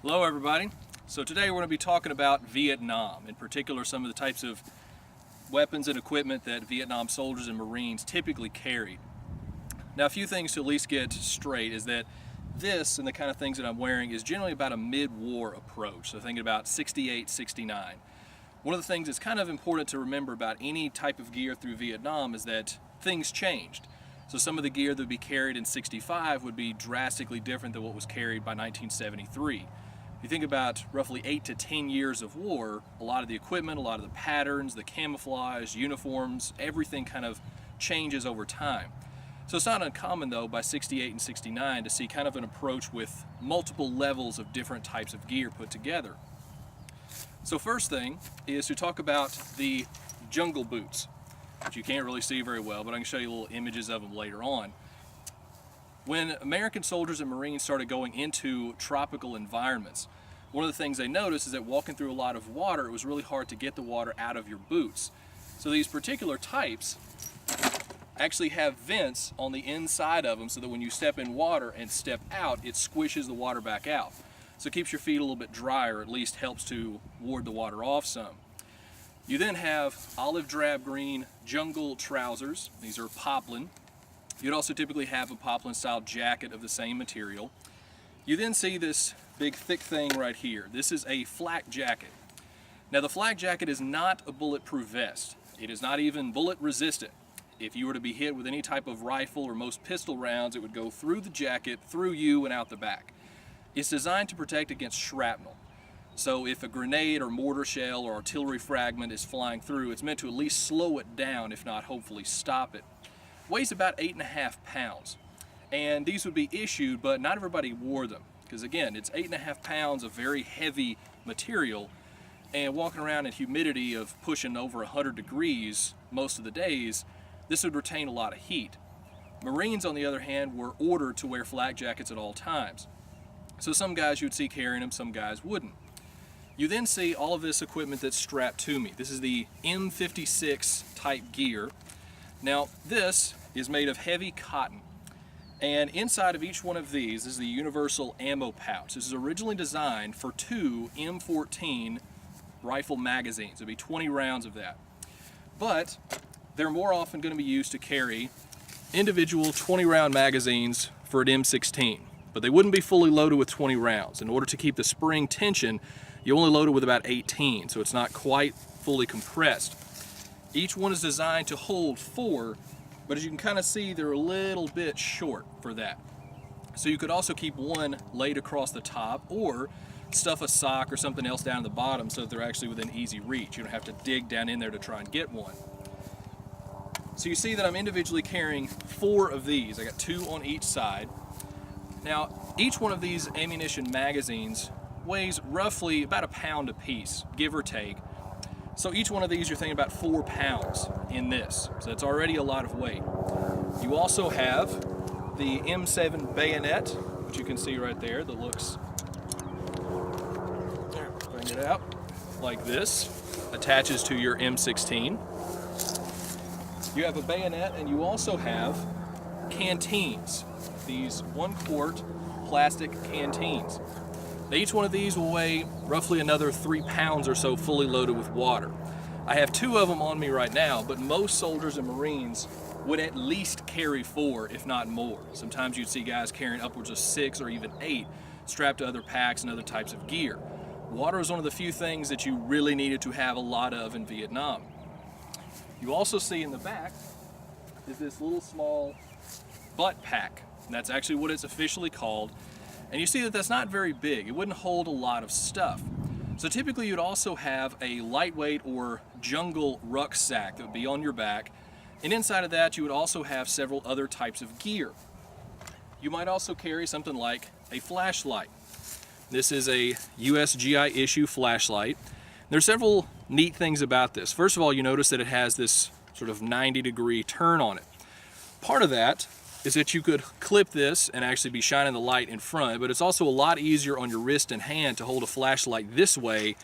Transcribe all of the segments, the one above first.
Hello everybody. So today we're going to be talking about Vietnam, in particular some of the types of weapons and equipment that Vietnam soldiers and Marines typically carried. Now a few things to at least get straight is that this and the kind of things that I'm wearing is generally about a mid-war approach, so thinking about 68, 69. One of the things that's kind of important to remember about any type of gear through Vietnam is that things changed. So some of the gear that would be carried in 65 would be drastically different than what was carried by 1973. If you think about roughly 8 to 10 years of war, a lot of the equipment, a lot of the patterns, the camouflage, uniforms, everything kind of changes over time. So it's not uncommon though by 68 and 69 to see kind of an approach with multiple levels of different types of gear put together. So first thing is to talk about the jungle boots, which you can't really see very well, but I can show you little images of them later on. When American soldiers and Marines started going into tropical environments, one of the things they noticed is that walking through a lot of water, it was really hard to get the water out of your boots. So these particular types actually have vents on the inside of them so that when you step in water and step out, it squishes the water back out. So it keeps your feet a little bit drier, at least helps to ward the water off some. You then have olive drab green jungle trousers. These are poplin. You'd also typically have a poplin style jacket of the same material. You then see this big thick thing right here. This is a flak jacket. Now the flak jacket is not a bulletproof vest. It is not even bullet resistant. If you were to be hit with any type of rifle or most pistol rounds, it would go through the jacket, through you, and out the back. It's designed to protect against shrapnel. So if a grenade or mortar shell or artillery fragment is flying through, it's meant to at least slow it down, if not hopefully stop it. Weighs about 8.5 pounds. And these would be issued, but not everybody wore them. Because again, it's 8.5 pounds of very heavy material, and walking around in humidity of pushing over 100 degrees most of the days, this would retain a lot of heat. Marines, on the other hand, were ordered to wear flak jackets at all times. So some guys you would see carrying them, some guys wouldn't. You then see all of this equipment that's strapped to me. This is the M56 type gear. Now this is made of heavy cotton, and inside of each one of these is the universal ammo pouch. This is originally designed for 2 M14 rifle magazines. It'll be 20 rounds of that. But they're more often going to be used to carry individual 20 round magazines for an M16. But they wouldn't be fully loaded with 20 rounds. In order to keep the spring tension, you only load it with about 18, so it's not quite fully compressed. Each one is designed to hold 4, but as you can kind of see, they're a little bit short for that. So you could also keep one laid across the top, or stuff a sock or something else down at the bottom so that they're actually within easy reach. You don't have to dig down in there to try and get one. So you see that I'm individually carrying 4 of these. I got 2 on each side. Now, each one of these ammunition magazines weighs roughly about a pound a piece, give or take. So each one of these you're thinking about 4 pounds in this. So that's already a lot of weight. You also have the M7 bayonet, which you can see right there, that looks, bring it out, like this, attaches to your M16. You have a bayonet, and you also have canteens, these 1-quart plastic canteens. Now each one of these will weigh roughly another 3 pounds or so fully loaded with water. I have 2 of them on me right now, but most soldiers and Marines would at least carry 4, if not more. Sometimes you'd see guys carrying upwards of 6 or even 8 strapped to other packs and other types of gear. Water is one of the few things that you really needed to have a lot of in Vietnam. You also see in the back is this little small butt pack. And that's actually what it's officially called. And you see that that's not very big. It wouldn't hold a lot of stuff. So typically you'd also have a lightweight or jungle rucksack that would be on your back. And inside of that you would also have several other types of gear. You might also carry something like a flashlight. This is a USGI issue flashlight. There's several neat things about this. First of all, you notice that it has this sort of 90-degree turn on it. Part of that is that you could clip this and actually be shining the light in front, but it's also a lot easier on your wrist and hand to hold a flashlight this way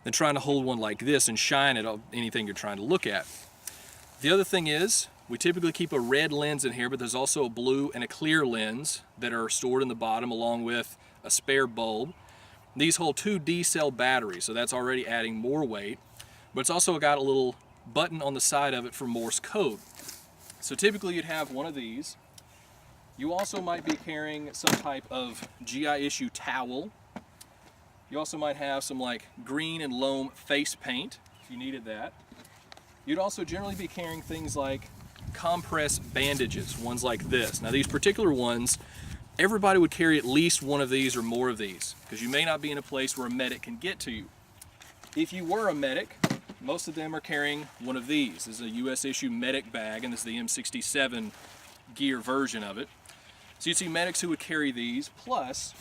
than trying to hold one like this and shine at anything you're trying to look at. The other thing is, we typically keep a red lens in here, but there's also a blue and a clear lens that are stored in the bottom along with a spare bulb. These hold 2 D-cell batteries, so that's already adding more weight, but it's also got a little button on the side of it for Morse code. So typically you'd have one of these. You also might be carrying some type of GI issue towel. You also might have some like green and loam face paint if you needed that. You'd also generally be carrying things like compress bandages, ones like this. Now these particular ones, everybody would carry at least one of these or more of these, because you may not be in a place where a medic can get to you. If you were a medic, most of them are carrying one of these. This is a US issue medic bag, and this is the M56 Gear version of it. So you'd see medics who would carry these, plus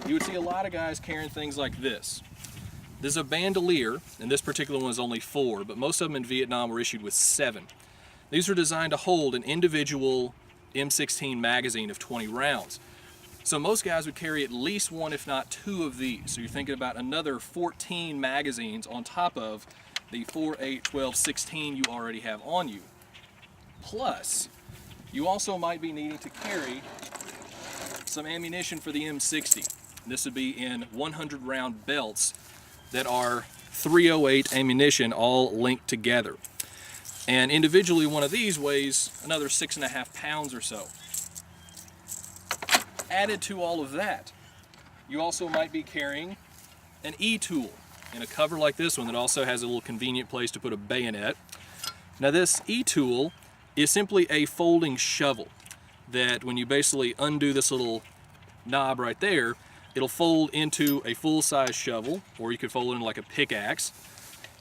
you would see a lot of guys carrying things like this. This is a bandolier, and this particular one is only 4, but most of them in Vietnam were issued with 7. These are designed to hold an individual M16 magazine of 20 rounds. So most guys would carry at least 1, if not 2 of these. So you're thinking about another 14 magazines on top of the 4, 8, 12, 16 you already have on you. Plus, you also might be needing to carry some ammunition for the M60. This would be in 100 round belts that are 308 ammunition all linked together. And individually one of these weighs another 6.5 pounds or so. Added to all of that, you also might be carrying an E-tool in a cover like this one that also has a little convenient place to put a bayonet. Now this E-tool is simply a folding shovel that when you basically undo this little knob right there, it'll fold into a full-size shovel, or you could fold it into like a pickaxe.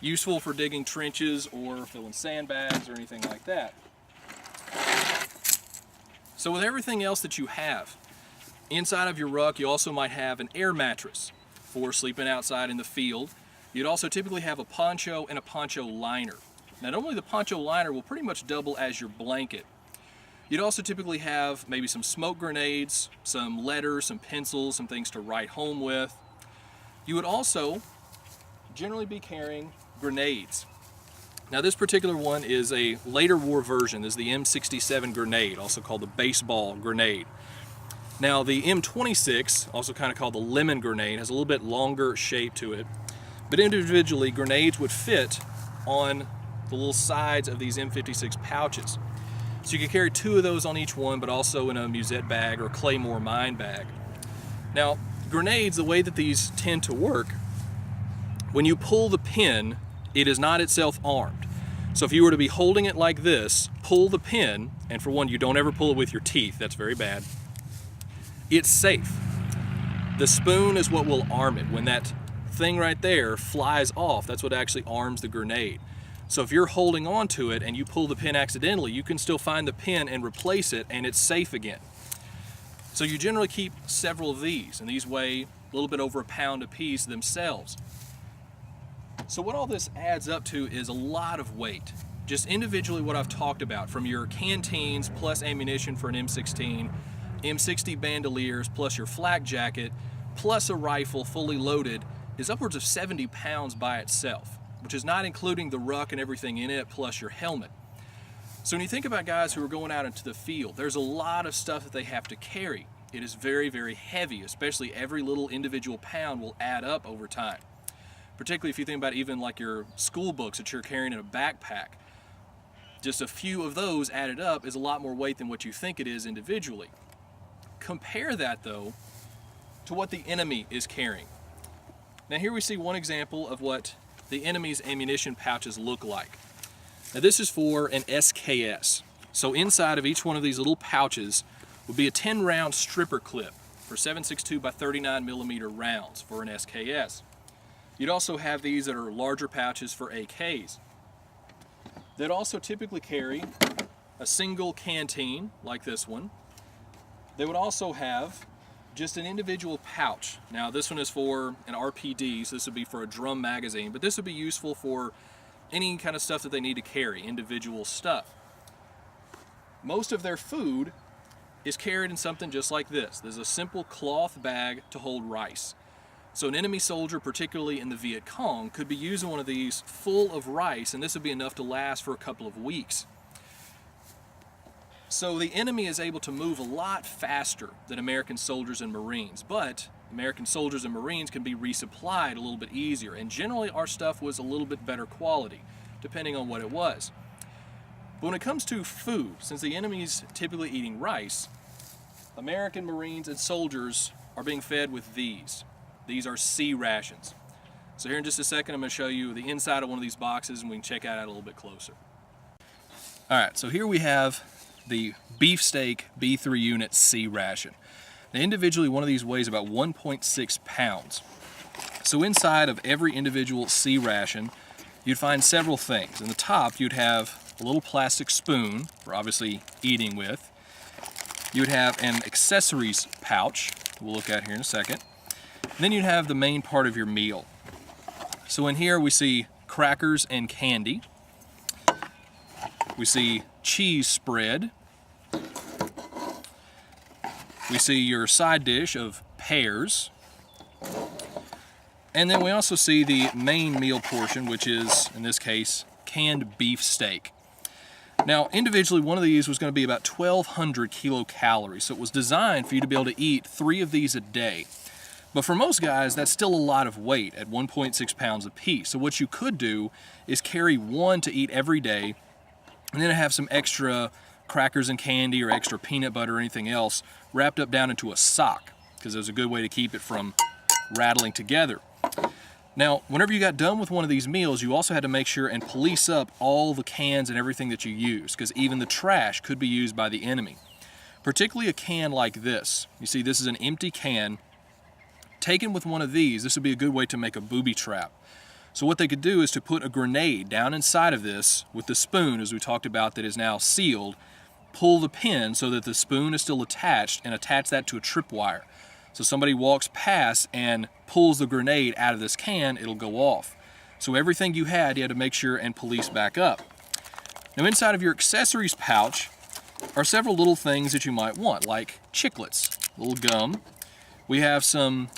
Useful for digging trenches or filling sandbags or anything like that. So with everything else that you have, inside of your ruck you also might have an air mattress for sleeping outside in the field. You'd also typically have a poncho and a poncho liner. Now normally the poncho liner will pretty much double as your blanket. You'd also typically have maybe some smoke grenades, some letters, some pencils, some things to write home with. You would also generally be carrying grenades. Now this particular one is a later war version. This is the M57 grenade, also called the baseball grenade. Now the M26, also kind of called the lemon grenade, has a little bit longer shape to it. But individually, grenades would fit on the little sides of these M56 pouches. So you can carry 2 of those on each one, but also in a musette bag or claymore mine bag. Now, grenades, the way that these tend to work, when you pull the pin, it is not itself armed. So if you were to be holding it like this, pull the pin, and for one, you don't ever pull it with your teeth, that's very bad. It's safe. The spoon is what will arm it. When that thing right there flies off, that's what actually arms the grenade. So if you're holding on to it and you pull the pin accidentally, you can still find the pin and replace it, and it's safe again. So you generally keep several of these, and these weigh a little bit over a pound apiece themselves. So what all this adds up to is a lot of weight. Just individually what I've talked about, from your canteens plus ammunition for an M16, M60 bandoliers plus your flak jacket, plus a rifle fully loaded, is upwards of 70 pounds by itself, which is not including the ruck and everything in it, plus your helmet. So when you think about guys who are going out into the field, there's a lot of stuff that they have to carry. It is very, very heavy, especially every little individual pound will add up over time. Particularly if you think about even like your school books that you're carrying in a backpack. Just a few of those added up is a lot more weight than what you think it is individually. Compare that though to what the enemy is carrying. Now here we see one example of what the enemy's ammunition pouches look like. Now this is for an SKS. So inside of each one of these little pouches would be a 10-round stripper clip for 7.62 by 39 millimeter rounds for an SKS. You'd also have these that are larger pouches for AKs. They'd also typically carry a single canteen like this one. They would also have just an individual pouch. Now this one is for an RPD, so this would be for a drum magazine, but this would be useful for any kind of stuff that they need to carry, individual stuff. Most of their food is carried in something just like this. There's a simple cloth bag to hold rice. So an enemy soldier, particularly in the Viet Cong, could be using one of these full of rice, and this would be enough to last for a couple of weeks. So the enemy is able to move a lot faster than American soldiers and Marines, but American soldiers and Marines can be resupplied a little bit easier, and generally our stuff was a little bit better quality, depending on what it was. But when it comes to food, since the enemy's typically eating rice, American Marines and soldiers are being fed with these. These are C rations. So here in just a second, I'm going to show you the inside of one of these boxes, and we can check it out a little bit closer. All right, so here we have the beefsteak B3 unit C ration. Now individually, one of these weighs about 1.6 pounds. So inside of every individual C ration, you'd find several things. In the top, you'd have a little plastic spoon for obviously eating with. You'd have an accessories pouch, we'll look at here in a second. And then you'd have the main part of your meal. So in here we see crackers and candy. We see cheese spread. We see your side dish of pears. And then we also see the main meal portion, which is, in this case, canned beef steak. Now, individually, one of these was going to be about 1,200 kilocalories, so it was designed for you to be able to eat 3 of these a day. But for most guys, that's still a lot of weight at 1.6 pounds apiece. So what you could do is carry 1 to eat every day, and then have some extra crackers and candy or extra peanut butter or anything else wrapped up down into a sock, because there's a good way to keep it from rattling together. Now, whenever you got done with one of these meals, you also had to make sure and police up all the cans and everything that you use, because even the trash could be used by the enemy. Particularly a can like this. You see, this is an empty can. Taken with one of these, this would be a good way to make a booby trap. So what they could do is to put a grenade down inside of this with the spoon, as we talked about, that is now sealed, pull the pin so that the spoon is still attached, and attach that to a tripwire. So somebody walks past and pulls the grenade out of this can, it'll go off. So everything you had to make sure and police back up. Now inside of your accessories pouch are several little things that you might want, like chiclets, little gum. We have some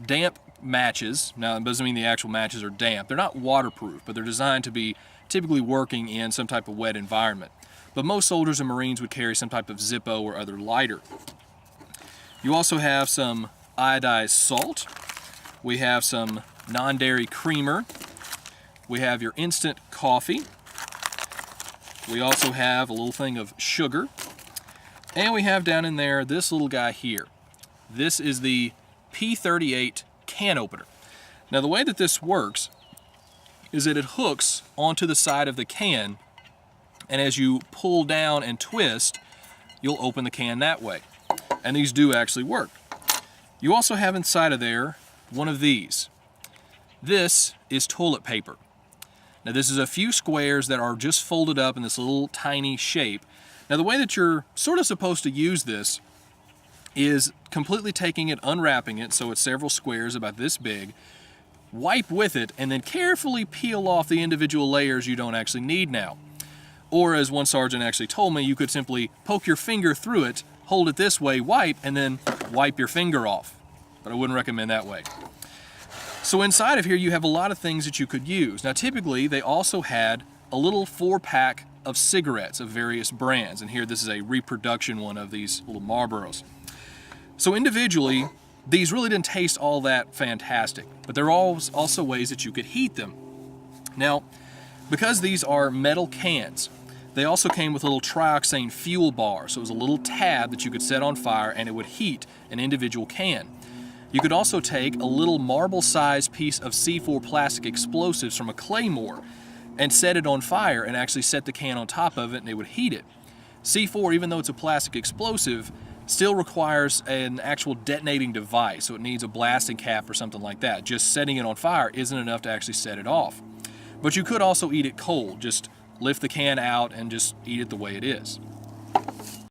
damp matches. Now it doesn't mean the actual matches are damp. They're not waterproof, but they're designed to be typically working in some type of wet environment. But most soldiers and Marines would carry some type of Zippo or other lighter. You also have some iodized salt. We have some non-dairy creamer. We have your instant coffee. We also have a little thing of sugar. And we have down in there this little guy here. This is the P38 can opener. Now the way that this works is that it hooks onto the side of the can, and as you pull down and twist, you'll open the can that way. And these do actually work. You also have inside of there one of these. This is toilet paper. Now this is a few squares that are just folded up in this little tiny shape. Now the way that you're sort of supposed to use this is completely taking it, unwrapping it, so it's several squares about this big, wipe with it, and then carefully peel off the individual layers you don't actually need now. Or as one sergeant actually told me, you could simply poke your finger through it, hold it this way, wipe, and then wipe your finger off. But I wouldn't recommend that way. So inside of here you have a lot of things that you could use. Now typically they also had a little 4-pack of cigarettes of various brands, and here this is a reproduction one of these little Marlboros. So individually, these really didn't taste all that fantastic, but there are also ways that you could heat them. Now, because these are metal cans, they also came with a little trioxane fuel bar, so it was a little tab that you could set on fire and it would heat an individual can. You could also take a little marble-sized piece of C4 plastic explosives from a claymore and set it on fire and actually set the can on top of it and it would heat it. C4, even though it's a plastic explosive, still requires an actual detonating device, so it needs a blasting cap or something like that. Just setting it on fire isn't enough to actually set it off. But you could also eat it cold, just lift the can out and just eat it the way it is.